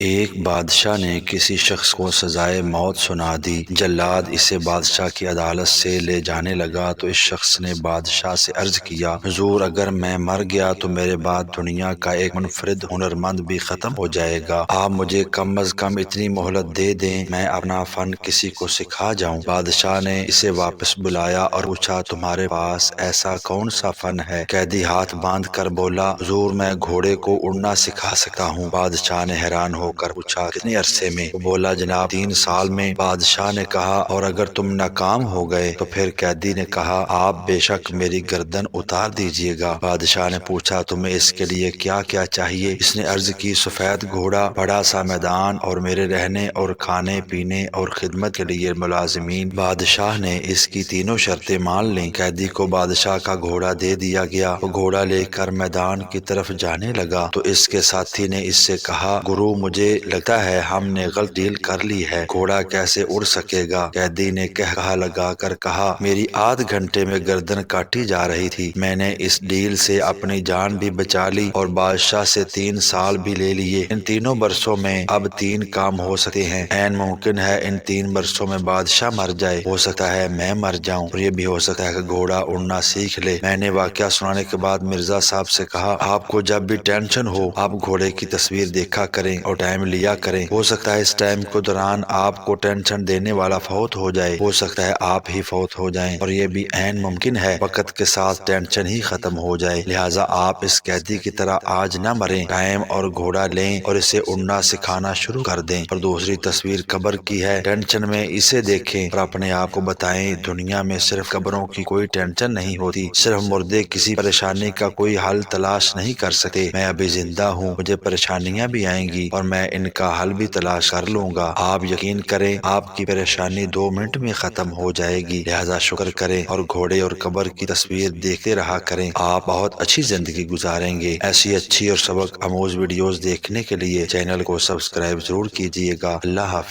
ایک بادشاہ نے کسی شخص کو سزائے موت سنا دی۔ جلاد اسے بادشاہ کی عدالت سے لے جانے لگا تو اس شخص نے بادشاہ سے عرض کیا، حضور اگر میں مر گیا تو میرے بعد دنیا کا ایک منفرد ہنرمند بھی ختم ہو جائے گا۔ آپ مجھے کم از کم اتنی مہلت دے دیں، میں اپنا فن کسی کو سکھا جاؤں۔ بادشاہ نے اسے واپس بلایا اور پوچھا، تمہارے پاس ایسا کون سا فن ہے؟ قیدی ہاتھ باندھ کر بولا، حضور میں گھوڑے کو اڑنا سکھا سکتا ہوں۔ بادشاہ نے حیران ہو کر پوچھا، کتنے عرصے میں؟ وہ بولا، جناب 3 سال میں۔ بادشاہ نے کہا، اور اگر تم ناکام ہو گئے تو؟ پھر قیدی نے کہا، آپ بے شک میری گردن اتار دیجئے گا۔ بادشاہ نے پوچھا، تمہیں اس کے لیے کیا کیا چاہیے؟ اس نے عرض کی، سفید گھوڑا، بڑا سا میدان اور میرے رہنے اور کھانے پینے اور خدمت کے لیے ملازمین۔ بادشاہ نے اس کی تینوں شرطیں مان لیں۔ قیدی کو بادشاہ کا گھوڑا دے دیا گیا۔ وہ گھوڑا لے کر میدان کی طرف جانے لگا تو اس کے ساتھی نے اس سے کہا، گرو مجھے لگتا ہے ہم نے غلط ڈیل کر لی ہے، گھوڑا کیسے اڑ سکے گا؟ قیدی نے کہا لگا کر کہا، میری آدھ گھنٹے میں گردن کاٹی جا رہی تھی، میں نے اس ڈیل سے اپنی جان بھی بچا لی اور بادشاہ سے 3 سال بھی لے لیے۔ ان تینوں برسوں میں اب 3 کام ہو سکتے ہیں۔ عین ممکن ہے ان 3 برسوں میں بادشاہ مر جائے، ہو سکتا ہے میں مر جاؤں، اور یہ بھی ہو سکتا ہے کہ گھوڑا اڑنا سیکھ لے۔ میں نے واقعہ سنانے کے بعد مرزا صاحب سے کہا، آپ کو جب بھی ٹینشن ہو آپ گھوڑے کی تصویر دیکھا کریں اور ٹائم لیا کریں، ہو سکتا ہے اس ٹائم کے دوران آپ کو ٹینشن دینے والا فوت ہو جائے، ہو سکتا ہے آپ ہی فوت ہو جائیں، اور یہ بھی عین ممکن ہے وقت کے ساتھ ٹینشن ہی ختم ہو جائے۔ لہٰذا آپ اس قیدی کی طرح آج نہ مریں، ٹائم اور گھوڑا لیں اور اسے اڑنا سکھانا شروع کر دیں۔ اور دوسری تصویر قبر کی ہے، ٹینشن میں اسے دیکھیں اور اپنے آپ کو بتائیں، دنیا میں صرف قبروں کی کوئی ٹینشن نہیں ہوتی، صرف مردے کسی پریشانی کا کوئی حل تلاش نہیں کر سکتے، میں ابھی زندہ ہوں، مجھے پریشانیاں بھی آئیں گی اور میں ان کا حل بھی تلاش کر لوں گا۔ آپ یقین کریں آپ کی پریشانی 2 منٹ میں ختم ہو جائے گی، لہذا شکر کریں اور گھوڑے اور قبر کی تصویر دیکھتے رہا کریں، آپ بہت اچھی زندگی گزاریں گے۔ ایسی اچھی اور سبق آموز ویڈیوز دیکھنے کے لیے چینل کو سبسکرائب ضرور کیجیے گا۔ اللہ حافظ۔